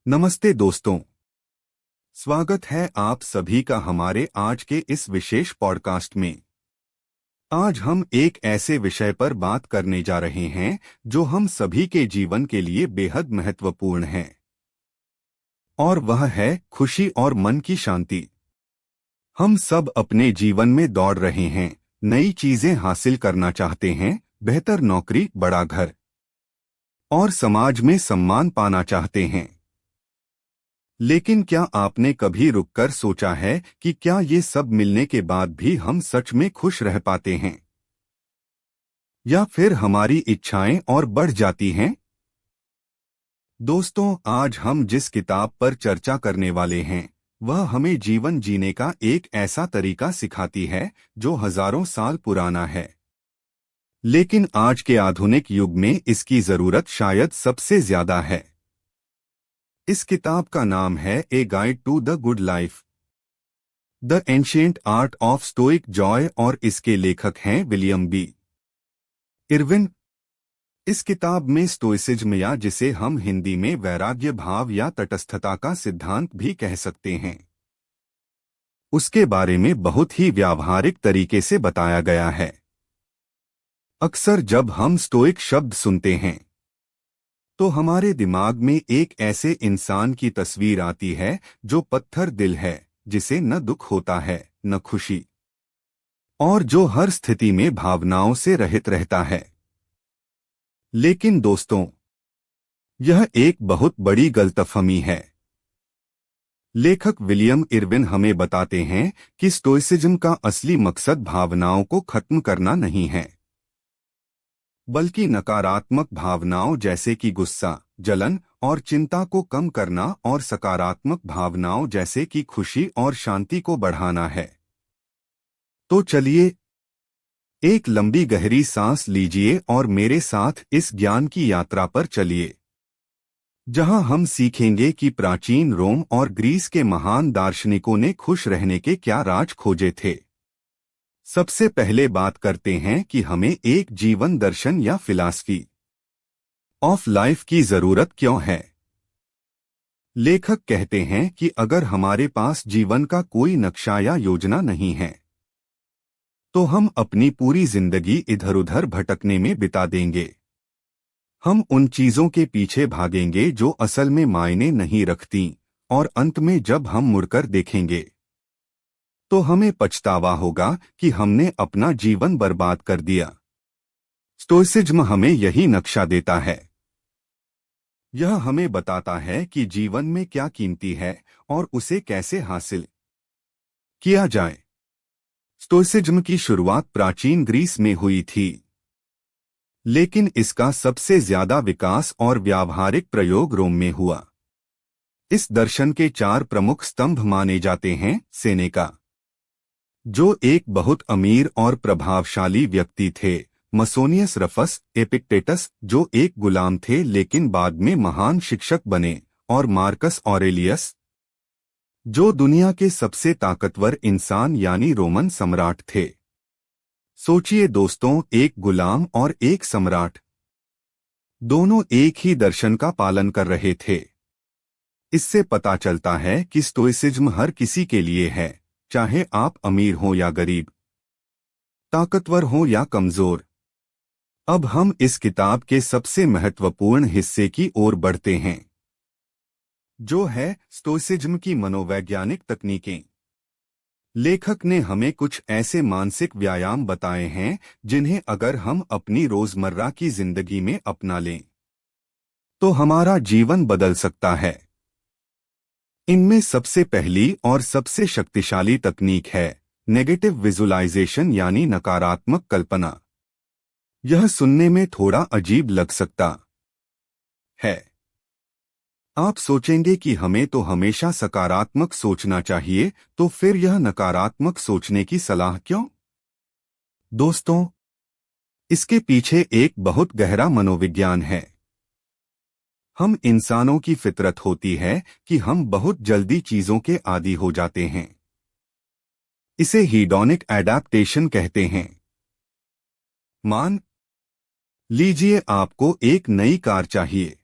नमस्ते दोस्तों। स्वागत है आप सभी का हमारे आज के इस विशेष पॉडकास्ट में। आज हम एक ऐसे विषय पर बात करने जा रहे हैं जो हम सभी के जीवन के लिए बेहद महत्वपूर्ण है, और वह है खुशी और मन की शांति। हम सब अपने जीवन में दौड़ रहे हैं, नई चीजें हासिल करना चाहते हैं, बेहतर नौकरी, बड़ा घर और समाज में सम्मान पाना चाहते हैं। लेकिन क्या आपने कभी रुककर सोचा है कि क्या ये सब मिलने के बाद भी हम सच में खुश रह पाते हैं, या फिर हमारी इच्छाएं और बढ़ जाती हैं? दोस्तों, आज हम जिस किताब पर चर्चा करने वाले हैं वह हमें जीवन जीने का एक ऐसा तरीका सिखाती है जो हजारों साल पुराना है, लेकिन आज के आधुनिक युग में इसकी जरूरत शायद सबसे ज्यादा है। इस किताब का नाम है a guide to the good life, the ancient art of stoic joy, और इसके लेखक हैं विलियम बी इरविन। इस किताब में स्टोइसिज्म, या जिसे हम हिंदी में वैराग्य भाव या तटस्थता का सिद्धांत भी कह सकते हैं, उसके बारे में बहुत ही व्यावहारिक तरीके से बताया गया है। अक्सर जब हम स्टोइक शब्द सुनते हैं तो हमारे दिमाग में एक ऐसे इंसान की तस्वीर आती है जो पत्थर दिल है, जिसे न दुख होता है न खुशी, और जो हर स्थिति में भावनाओं से रहित रहता है। लेकिन दोस्तों, यह एक बहुत बड़ी गलतफहमी है। लेखक विलियम इरविन हमें बताते हैं कि स्टोइसिज्म का असली मकसद भावनाओं को खत्म करना नहीं है, बल्कि नकारात्मक भावनाओं जैसे कि गुस्सा, जलन और चिंता को कम करना, और सकारात्मक भावनाओं जैसे कि खुशी और शांति को बढ़ाना है। तो चलिए एक लंबी गहरी सांस लीजिए और मेरे साथ इस ज्ञान की यात्रा पर चलिए, जहां हम सीखेंगे कि प्राचीन रोम और ग्रीस के महान दार्शनिकों ने खुश रहने के क्या राज खोजे थे। सबसे पहले बात करते हैं कि हमें एक जीवन दर्शन या फिलॉसफी ऑफ लाइफ की जरूरत क्यों है। लेखक कहते हैं कि अगर हमारे पास जीवन का कोई नक्शा या योजना नहीं है तो हम अपनी पूरी जिंदगी इधर उधर भटकने में बिता देंगे। हम उन चीजों के पीछे भागेंगे जो असल में मायने नहीं रखती, और अंत में जब हम मुड़कर देखेंगे तो हमें पछतावा होगा कि हमने अपना जीवन बर्बाद कर दिया। स्टोइसिज्म हमें यही नक्शा देता है। यह हमें बताता है कि जीवन में क्या कीमती है और उसे कैसे हासिल किया जाए। स्टोइसिज्म की शुरुआत प्राचीन ग्रीस में हुई थी, लेकिन इसका सबसे ज्यादा विकास और व्यावहारिक प्रयोग रोम में हुआ। इस दर्शन के 4 प्रमुख स्तंभ माने जाते हैं। सेनेका, जो एक बहुत अमीर और प्रभावशाली व्यक्ति थे, मसोनियस रफस, एपिक्टेटस, जो एक गुलाम थे लेकिन बाद में महान शिक्षक बने, और मार्कस ऑरेलियस, जो दुनिया के सबसे ताकतवर इंसान यानी रोमन सम्राट थे। सोचिए दोस्तों, एक गुलाम और एक सम्राट, दोनों एक ही दर्शन का पालन कर रहे थे। इससे पता चलता है कि स्टोइसिज्म हर किसी के लिए है, चाहे आप अमीर हो या गरीब, ताकतवर हो या कमजोर। अब हम इस किताब के सबसे महत्वपूर्ण हिस्से की ओर बढ़ते हैं, जो है स्टोइसिज्म की मनोवैज्ञानिक तकनीकें। लेखक ने हमें कुछ ऐसे मानसिक व्यायाम बताए हैं जिन्हें अगर हम अपनी रोजमर्रा की जिंदगी में अपना लें तो हमारा जीवन बदल सकता है। इनमें सबसे पहली और सबसे शक्तिशाली तकनीक है नेगेटिव विजुअलाइजेशन, यानी नकारात्मक कल्पना। यह सुनने में थोड़ा अजीब लग सकता है। आप सोचेंगे कि हमें तो हमेशा सकारात्मक सोचना चाहिए, तो फिर यह नकारात्मक सोचने की सलाह क्यों? दोस्तों, इसके पीछे एक बहुत गहरा मनोविज्ञान है। हम इंसानों की फितरत होती है कि हम बहुत जल्दी चीजों के आदी हो जाते हैं। इसे हीडोनिक एडाप्टेशन कहते हैं। मान लीजिए आपको एक नई कार चाहिए।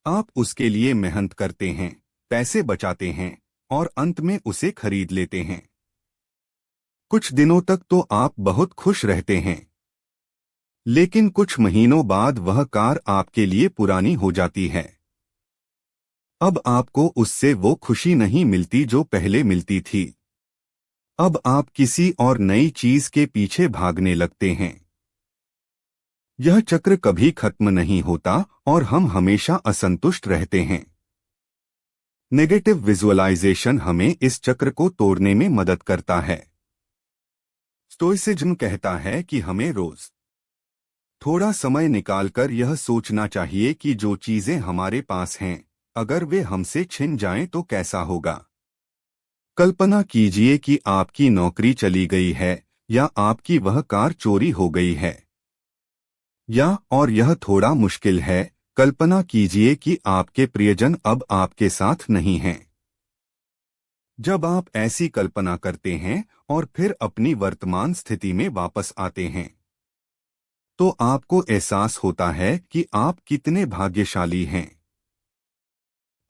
आप उसके लिए मेहनत करते हैं, पैसे बचाते हैं और अंत में उसे खरीद लेते हैं। कुछ दिनों तक तो आप बहुत खुश रहते हैं, लेकिन कुछ महीनों बाद वह कार आपके लिए पुरानी हो जाती है। अब आपको उससे वो खुशी नहीं मिलती जो पहले मिलती थी। अब आप किसी और नई चीज के पीछे भागने लगते हैं। यह चक्र कभी खत्म नहीं होता और हम हमेशा असंतुष्ट रहते हैं। नेगेटिव विजुअलाइजेशन हमें इस चक्र को तोड़ने में मदद करता है। स्टोइसिज्म कहता है कि हमें रोज थोड़ा समय निकालकर यह सोचना चाहिए कि जो चीजें हमारे पास हैं, अगर वे हमसे छिन जाएं तो कैसा होगा। कल्पना कीजिए कि आपकी नौकरी चली गई है या आपकी वह कार चोरी हो गई है। या और यह थोड़ा मुश्किल है, कल्पना कीजिए कि आपके प्रियजन अब आपके साथ नहीं हैं। जब आप ऐसी कल्पना करते हैं और फिर अपनी वर्तमान स्थिति में वापस आते हैं, तो आपको एहसास होता है कि आप कितने भाग्यशाली हैं।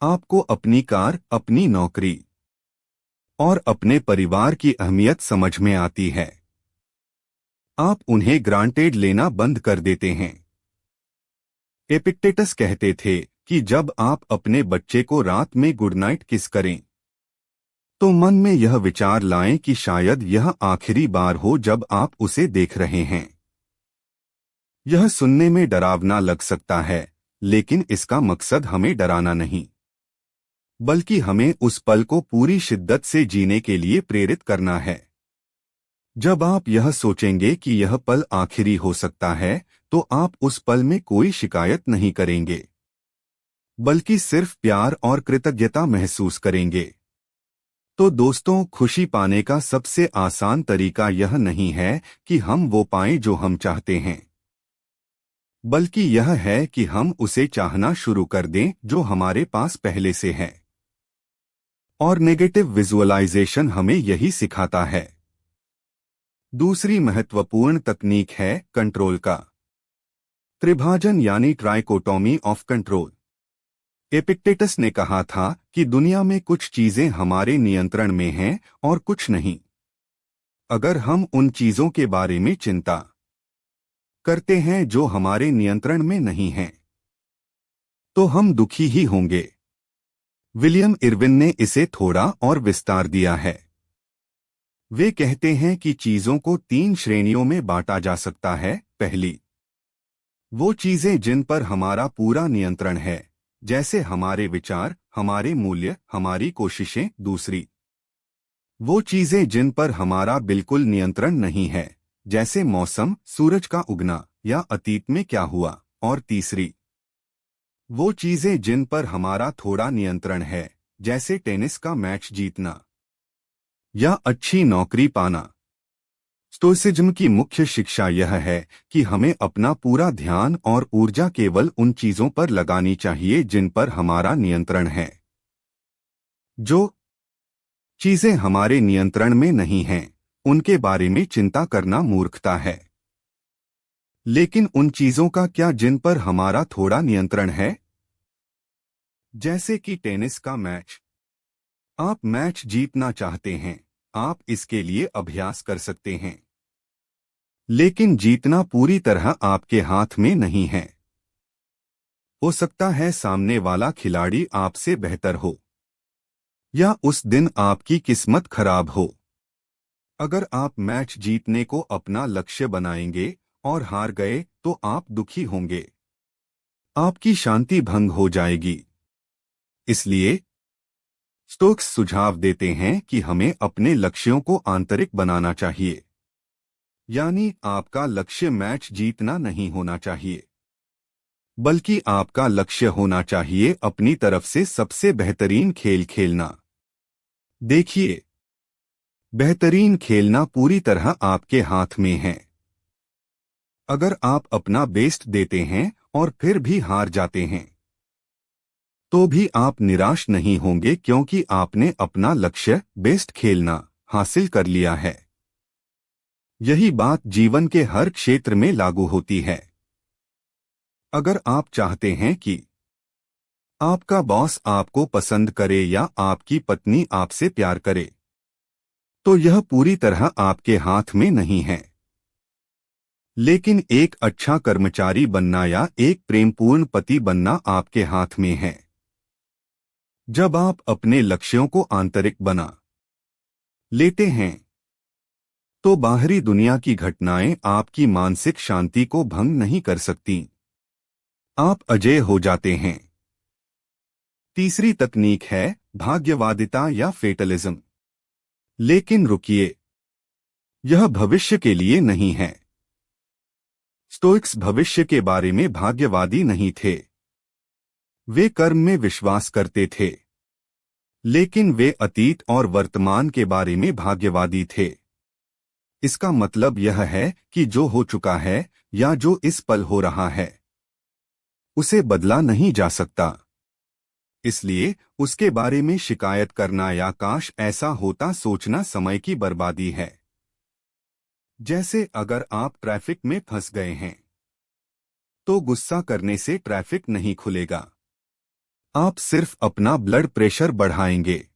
आपको अपनी कार, अपनी नौकरी और अपने परिवार की अहमियत समझ में आती है। आप उन्हें ग्रांटेड लेना बंद कर देते हैं। एपिक्टेटस कहते थे कि जब आप अपने बच्चे को रात में गुड नाइट किस करें, तो मन में यह विचार लाएं कि शायद यह आखिरी बार हो जब आप उसे देख रहे हैं। यह सुनने में डरावना लग सकता है, लेकिन इसका मकसद हमें डराना नहीं, बल्कि हमें उस पल को पूरी शिद्दत से जीने के लिए प्रेरित करना है। जब आप यह सोचेंगे कि यह पल आखिरी हो सकता है, तो आप उस पल में कोई शिकायत नहीं करेंगे, बल्कि सिर्फ प्यार और कृतज्ञता महसूस करेंगे। तो दोस्तों, खुशी पाने का सबसे आसान तरीका यह नहीं है कि हम वो पाएं जो हम चाहते हैं, बल्कि यह है कि हम उसे चाहना शुरू कर दें जो हमारे पास पहले से है। और नेगेटिव विजुअलाइजेशन हमें यही सिखाता है। दूसरी महत्वपूर्ण तकनीक है कंट्रोल का त्रिभाजन यानी ट्राइकोटोमी ऑफ कंट्रोल। एपिक्टेटस ने कहा था कि दुनिया में कुछ चीजें हमारे नियंत्रण में हैं और कुछ नहीं। अगर हम उन चीजों के बारे में चिंता करते हैं जो हमारे नियंत्रण में नहीं हैं, तो हम दुखी ही होंगे। विलियम इरविन ने इसे थोड़ा और विस्तार दिया है। वे कहते हैं कि चीजों को 3 श्रेणियों में बांटा जा सकता है। पहली, वो चीजें जिन पर हमारा पूरा नियंत्रण है, जैसे हमारे विचार, हमारे मूल्य, हमारी कोशिशें। दूसरी, वो चीजें जिन पर हमारा बिल्कुल नियंत्रण नहीं है, जैसे मौसम, सूरज का उगना या अतीत में क्या हुआ। और तीसरी, वो चीजें जिन पर हमारा थोड़ा नियंत्रण है, जैसे टेनिस का मैच जीतना या अच्छी नौकरी पाना। स्टोइसिज्म की मुख्य शिक्षा यह है कि हमें अपना पूरा ध्यान और ऊर्जा केवल उन चीजों पर लगानी चाहिए जिन पर हमारा नियंत्रण है। जो चीजें हमारे नियंत्रण में नहीं हैं, उनके बारे में चिंता करना मूर्खता है। लेकिन उन चीजों का क्या जिन पर हमारा थोड़ा नियंत्रण है, जैसे कि टेनिस का मैच। आप मैच जीतना चाहते हैं, आप इसके लिए अभ्यास कर सकते हैं, लेकिन जीतना पूरी तरह आपके हाथ में नहीं है। हो सकता है सामने वाला खिलाड़ी आपसे बेहतर हो, या उस दिन आपकी किस्मत खराब हो। अगर आप मैच जीतने को अपना लक्ष्य बनाएंगे और हार गए, तो आप दुखी होंगे, आपकी शांति भंग हो जाएगी। इसलिए स्टोक्स सुझाव देते हैं कि हमें अपने लक्ष्यों को आंतरिक बनाना चाहिए, यानी आपका लक्ष्य मैच जीतना नहीं होना चाहिए, बल्कि आपका लक्ष्य होना चाहिए अपनी तरफ से सबसे बेहतरीन खेल खेलना। देखिए, बेहतरीन खेलना पूरी तरह आपके हाथ में है। अगर आप अपना बेस्ट देते हैं और फिर भी हार जाते हैं, तो भी आप निराश नहीं होंगे, क्योंकि आपने अपना लक्ष्य, बेस्ट खेलना, हासिल कर लिया है। यही बात जीवन के हर क्षेत्र में लागू होती है। अगर आप चाहते हैं कि आपका बॉस आपको पसंद करे या आपकी पत्नी आपसे प्यार करे, तो यह पूरी तरह आपके हाथ में नहीं है। लेकिन एक अच्छा कर्मचारी बनना या एक प्रेमपूर्ण पति बनना आपके हाथ में है। जब आप अपने लक्ष्यों को आंतरिक बना लेते हैं, तो बाहरी दुनिया की घटनाएं आपकी मानसिक शांति को भंग नहीं कर सकती। आप अजेय हो जाते हैं। तीसरी तकनीक है भाग्यवादिता या फेटलिज्म। लेकिन रुकिए, यह भविष्य के लिए नहीं है। स्टोइक्स भविष्य के बारे में भाग्यवादी नहीं थे। वे कर्म में विश्वास करते थे, लेकिन वे अतीत और वर्तमान के बारे में भाग्यवादी थे। इसका मतलब यह है कि जो हो चुका है या जो इस पल हो रहा है, उसे बदला नहीं जा सकता। इसलिए उसके बारे में शिकायत करना या काश ऐसा होता सोचना समय की बर्बादी है। जैसे अगर आप ट्रैफिक में फंस गए हैं, तो गुस्सा करने से ट्रैफिक नहीं खुलेगा। आप सिर्फ अपना ब्लड प्रेशर बढ़ाएंगे।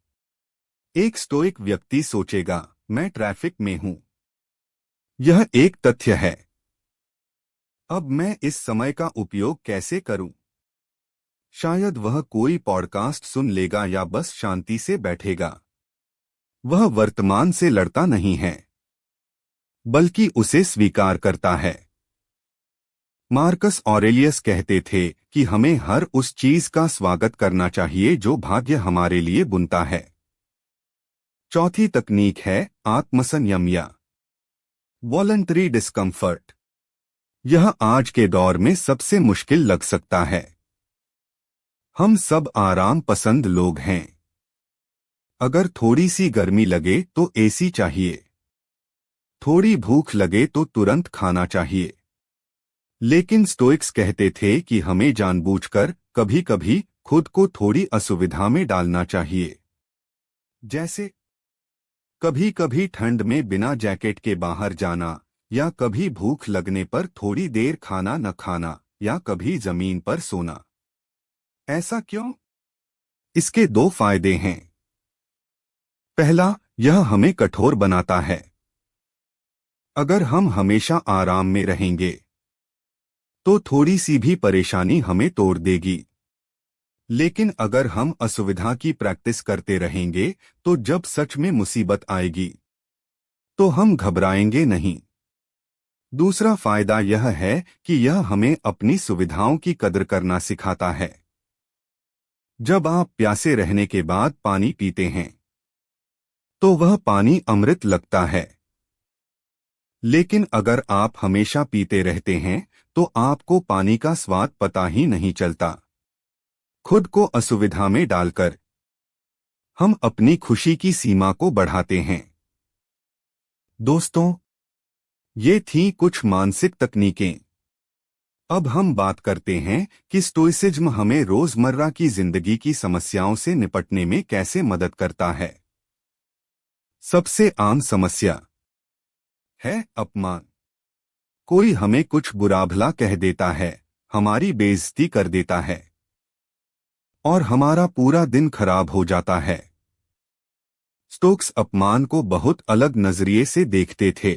एक स्टोइक व्यक्ति सोचेगा, मैं ट्रैफिक में हूं, यह एक तथ्य है, अब मैं इस समय का उपयोग कैसे करूं? शायद वह कोई पॉडकास्ट सुन लेगा या बस शांति से बैठेगा। वह वर्तमान से लड़ता नहीं है, बल्कि उसे स्वीकार करता है। मार्कस ऑरेलियस कहते थे कि हमें हर उस चीज का स्वागत करना चाहिए जो भाग्य हमारे लिए बुनता है। चौथी तकनीक है आत्मसंयम या वॉलंटरी डिस्कम्फर्ट। यह आज के दौर में सबसे मुश्किल लग सकता है। हम सब आराम पसंद लोग हैं। अगर थोड़ी सी गर्मी लगे तो एसी चाहिए, थोड़ी भूख लगे तो तुरंत खाना चाहिए। लेकिन स्टोइक्स कहते थे कि हमें जानबूझकर कभी कभी खुद को थोड़ी असुविधा में डालना चाहिए। जैसे कभी कभी ठंड में बिना जैकेट के बाहर जाना, या कभी भूख लगने पर थोड़ी देर खाना न खाना, या कभी जमीन पर सोना। ऐसा क्यों? इसके दो फायदे हैं। पहला, यह हमें कठोर बनाता है। अगर हम हमेशा आराम में रहेंगे, तो थोड़ी सी भी परेशानी हमें तोड़ देगी। लेकिन अगर हम असुविधा की प्रैक्टिस करते रहेंगे, तो जब सच में मुसीबत आएगी, तो हम घबराएंगे नहीं। दूसरा फायदा यह है कि यह हमें अपनी सुविधाओं की कदर करना सिखाता है। जब आप प्यासे रहने के बाद पानी पीते हैं, तो वह पानी अमृत लगता है। लेकिन अगर आप हमेशा पीते रहते हैं, तो आपको पानी का स्वाद पता ही नहीं चलता। खुद को असुविधा में डालकर हम अपनी खुशी की सीमा को बढ़ाते हैं। दोस्तों, ये थीं कुछ मानसिक तकनीकें। अब हम बात करते हैं कि स्टोइसिज्म हमें रोजमर्रा की जिंदगी की समस्याओं से निपटने में कैसे मदद करता है। सबसे आम समस्या है अपमान। कोई हमें कुछ बुरा भला कह देता है, हमारी बेइज्जती कर देता है, और हमारा पूरा दिन खराब हो जाता है। स्टोक्स अपमान को बहुत अलग नजरिए से देखते थे।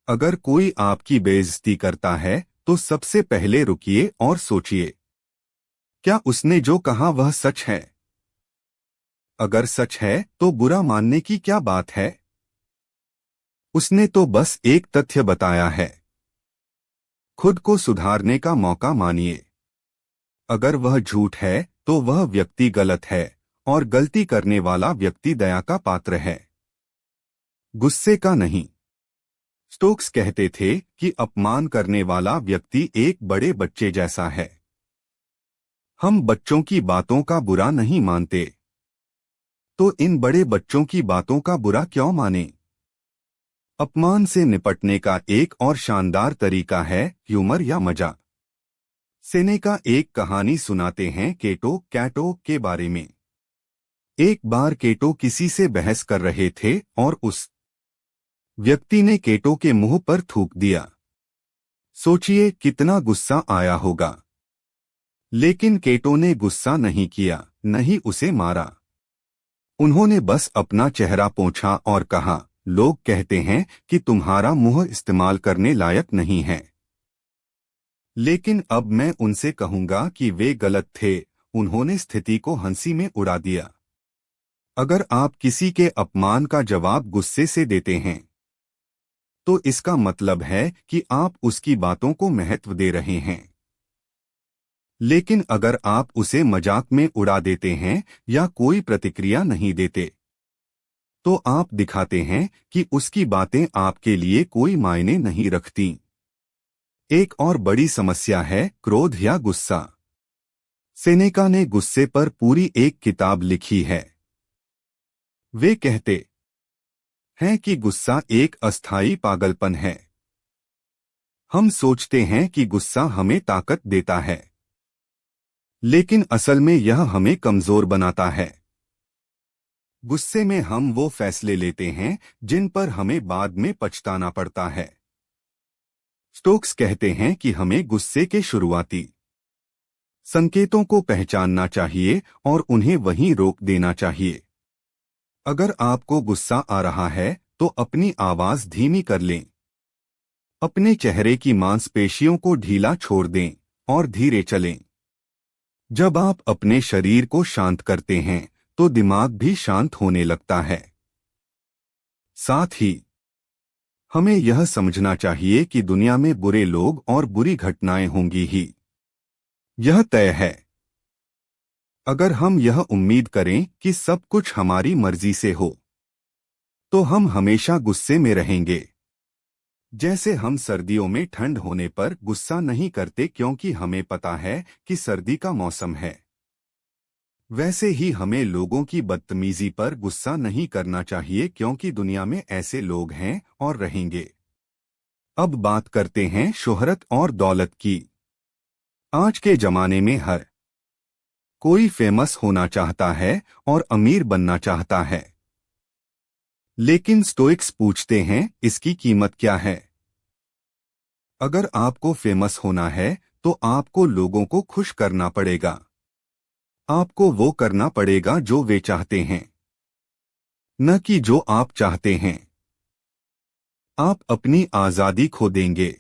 अगर कोई आपकी बेइज्जती करता है, तो सबसे पहले रुकिए और सोचिए, क्या उसने जो कहा वह सच है? अगर सच है, तो बुरा मानने की क्या बात है? उसने तो बस एक तथ्य बताया है। खुद को सुधारने का मौका मानिए। अगर वह झूठ है, तो वह व्यक्ति गलत है, और गलती करने वाला व्यक्ति दया का पात्र है, गुस्से का नहीं। स्टोक्स कहते थे कि अपमान करने वाला व्यक्ति एक बड़े बच्चे जैसा है। हम बच्चों की बातों का बुरा नहीं मानते, तो इन बड़े बच्चों की बातों का बुरा क्यों माने? अपमान से निपटने का एक और शानदार तरीका है ह्यूमर या मजाक। सेनेका एक कहानी सुनाते हैं कैटो के बारे में। एक बार केटो किसी से बहस कर रहे थे और उस व्यक्ति ने केटो के मुंह पर थूक दिया। सोचिए कितना गुस्सा आया होगा। लेकिन केटो ने गुस्सा नहीं किया, नहीं उसे मारा। उन्होंने बस अपना चेहरा पोंछा और कहा, लोग कहते हैं कि तुम्हारा मुंह इस्तेमाल करने लायक नहीं है, लेकिन अब मैं उनसे कहूंगा कि वे गलत थे। उन्होंने स्थिति को हंसी में उड़ा दिया। अगर आप किसी के अपमान का जवाब गुस्से से देते हैं, तो इसका मतलब है कि आप उसकी बातों को महत्व दे रहे हैं। लेकिन अगर आप उसे मजाक में उड़ा देते हैं या कोई प्रतिक्रिया नहीं देते, तो आप दिखाते हैं कि उसकी बातें आपके लिए कोई मायने नहीं रखती। एक और बड़ी समस्या है क्रोध या गुस्सा। सेनेका ने गुस्से पर पूरी एक किताब लिखी है। वे कहते हैं कि गुस्सा एक अस्थायी पागलपन है। हम सोचते हैं कि गुस्सा हमें ताकत देता है, लेकिन असल में यह हमें कमजोर बनाता है। गुस्से में हम वो फैसले लेते हैं जिन पर हमें बाद में पछताना पड़ता है। स्टोक्स कहते हैं कि हमें गुस्से के शुरुआती संकेतों को पहचानना चाहिए और उन्हें वहीं रोक देना चाहिए। अगर आपको गुस्सा आ रहा है तो अपनी आवाज धीमी कर लें, अपने चेहरे की मांसपेशियों को ढीला छोड़ दें और धीरे चलें। जब आप अपने शरीर को शांत करते हैं तो दिमाग भी शांत होने लगता है। साथ ही हमें यह समझना चाहिए कि दुनिया में बुरे लोग और बुरी घटनाएं होंगी ही, यह तय है। अगर हम यह उम्मीद करें कि सब कुछ हमारी मर्जी से हो, तो हम हमेशा गुस्से में रहेंगे। जैसे हम सर्दियों में ठंड होने पर गुस्सा नहीं करते क्योंकि हमें पता है कि सर्दी का मौसम है, वैसे ही हमें लोगों की बदतमीजी पर गुस्सा नहीं करना चाहिए क्योंकि दुनिया में ऐसे लोग हैं और रहेंगे। अब बात करते हैं शोहरत और दौलत की। आज के जमाने में हर कोई फेमस होना चाहता है और अमीर बनना चाहता है। लेकिन स्टोइक्स पूछते हैं, इसकी कीमत क्या है? अगर आपको फेमस होना है तो आपको लोगों को खुश करना पड़ेगा। आपको वो करना पड़ेगा जो वे चाहते हैं, न कि जो आप चाहते हैं। आप अपनी आजादी खो देंगे।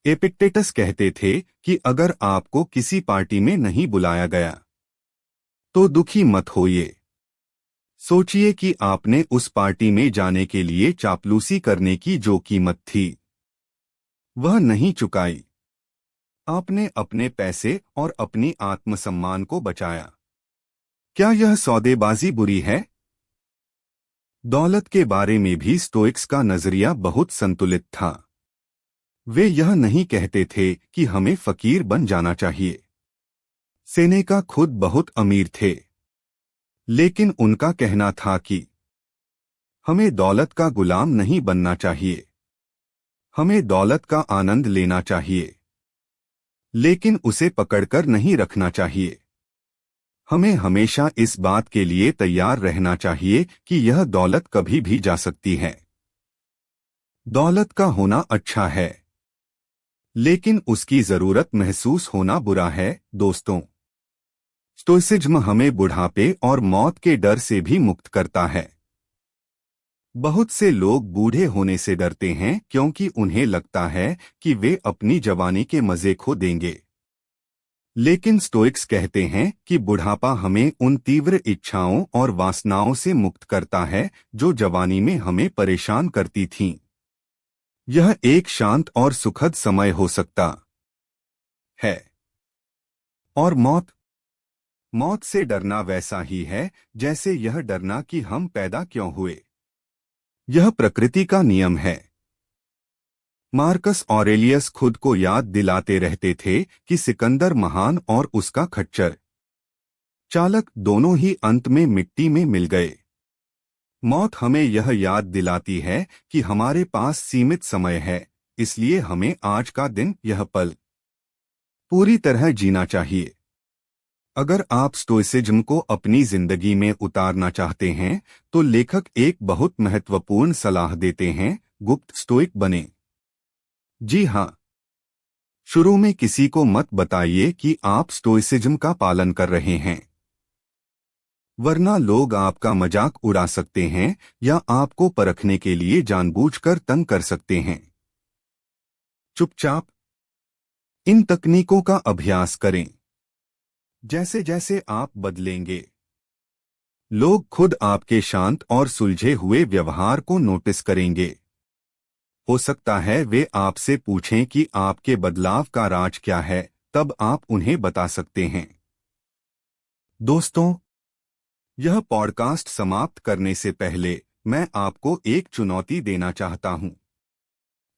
एपिक्टेटस कहते थे कि अगर आपको किसी पार्टी में नहीं बुलाया गया तो दुखी मत होइए। सोचिए कि आपने उस पार्टी में जाने के लिए चापलूसी करने की जो कीमत थी, वह नहीं चुकाई। आपने अपने पैसे और अपनी आत्मसम्मान को बचाया। क्या यह सौदेबाजी बुरी है? दौलत के बारे में भी स्टोइक्स का नजरिया बहुत संतुलित था। वे यह नहीं कहते थे कि हमें फकीर बन जाना चाहिए। सेनेका खुद बहुत अमीर थे, लेकिन उनका कहना था कि हमें दौलत का गुलाम नहीं बनना चाहिए। हमें दौलत का आनंद लेना चाहिए, लेकिन उसे पकड़कर नहीं रखना चाहिए। हमें हमेशा इस बात के लिए तैयार रहना चाहिए कि यह दौलत कभी भी जा सकती है। दौलत का होना अच्छा है, लेकिन उसकी जरूरत महसूस होना बुरा है। दोस्तों, स्टोइसिज्म हमें बुढ़ापे और मौत के डर से भी मुक्त करता है। बहुत से लोग बूढ़े होने से डरते हैं क्योंकि उन्हें लगता है कि वे अपनी जवानी के मजे खो देंगे। लेकिन स्टोइक्स कहते हैं कि बुढ़ापा हमें उन तीव्र इच्छाओं और वासनाओं से मुक्त करता है जो जवानी में हमें परेशान करती थीं। यह एक शांत और सुखद समय हो सकता है। और मौत से डरना वैसा ही है जैसे यह डरना कि हम पैदा क्यों हुए। यह प्रकृति का नियम है। मार्कस ऑरेलियस खुद को याद दिलाते रहते थे कि सिकंदर महान और उसका खच्चर चालक दोनों ही अंत में मिट्टी में मिल गए। मौत हमें यह याद दिलाती है कि हमारे पास सीमित समय है, इसलिए हमें आज का दिन, यह पल पूरी तरह जीना चाहिए। अगर आप स्टोइसिज्म को अपनी जिंदगी में उतारना चाहते हैं तो लेखक एक बहुत महत्वपूर्ण सलाह देते हैं, गुप्त स्टोइक बने। जी हाँ, शुरू में किसी को मत बताइए कि आप स्टोइसिज्म का पालन कर रहे हैं, वरना लोग आपका मजाक उड़ा सकते हैं या आपको परखने के लिए जानबूझकर तंग कर सकते हैं। चुपचाप इन तकनीकों का अभ्यास करें। जैसे जैसे आप बदलेंगे, लोग खुद आपके शांत और सुलझे हुए व्यवहार को नोटिस करेंगे। हो सकता है वे आपसे पूछें कि आपके बदलाव का राज क्या है, तब आप उन्हें बता सकते हैं। दोस्तों, यह पॉडकास्ट समाप्त करने से पहले मैं आपको एक चुनौती देना चाहता हूं।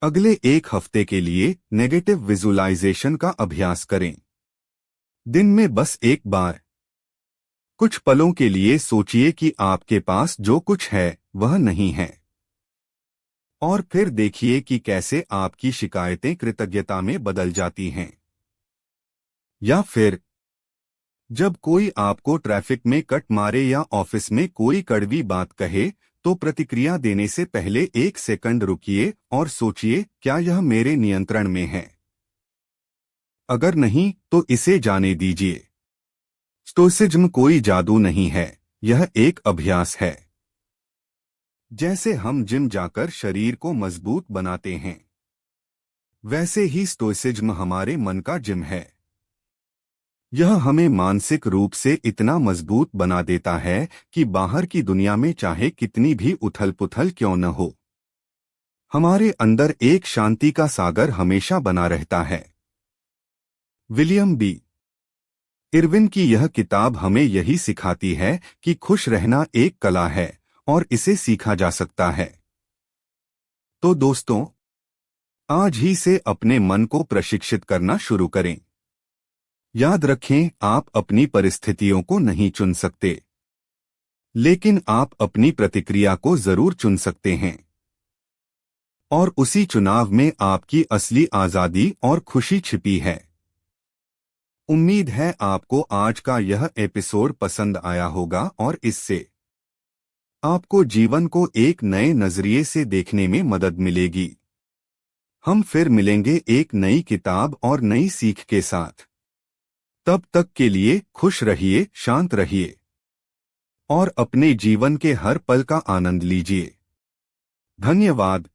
अगले एक हफ्ते के लिए नेगेटिव विजुअलाइजेशन का अभ्यास करें। दिन में बस एक बार कुछ पलों के लिए सोचिए कि आपके पास जो कुछ है वह नहीं है, और फिर देखिए कि कैसे आपकी शिकायतें कृतज्ञता में बदल जाती हैं। या फिर जब कोई आपको ट्रैफिक में कट मारे या ऑफिस में कोई कड़वी बात कहे, तो प्रतिक्रिया देने से पहले एक सेकंड रुकिए और सोचिए, क्या यह मेरे नियंत्रण में है? अगर नहीं, तो इसे जाने दीजिए। स्टोइसिज्म कोई जादू नहीं है, यह एक अभ्यास है। जैसे हम जिम जाकर शरीर को मजबूत बनाते हैं, वैसे ही स्टोइसिज्म हमारे मन का जिम है। यह हमें मानसिक रूप से इतना मजबूत बना देता है कि बाहर की दुनिया में चाहे कितनी भी उथल-पुथल क्यों न हो, हमारे अंदर एक शांति का सागर हमेशा बना रहता है। William B. इरविन की यह किताब हमें यही सिखाती है कि खुश रहना एक कला है और इसे सीखा जा सकता है। तो दोस्तों, आज ही से अपने मन को प्रशिक्षित करना शुरू करें। याद रखें, आप अपनी परिस्थितियों को नहीं चुन सकते, लेकिन आप अपनी प्रतिक्रिया को जरूर चुन सकते हैं। और उसी चुनाव में आपकी असली आजादी और खुशी छिपी है। उम्मीद है आपको आज का यह एपिसोड पसंद आया होगा और इससे आपको जीवन को एक नए नजरिए से देखने में मदद मिलेगी। हम फिर मिलेंगे एक नई किताब और नई सीख के साथ। तब तक के लिए खुश रहिए, शांत रहिए और अपने जीवन के हर पल का आनंद लीजिए। धन्यवाद।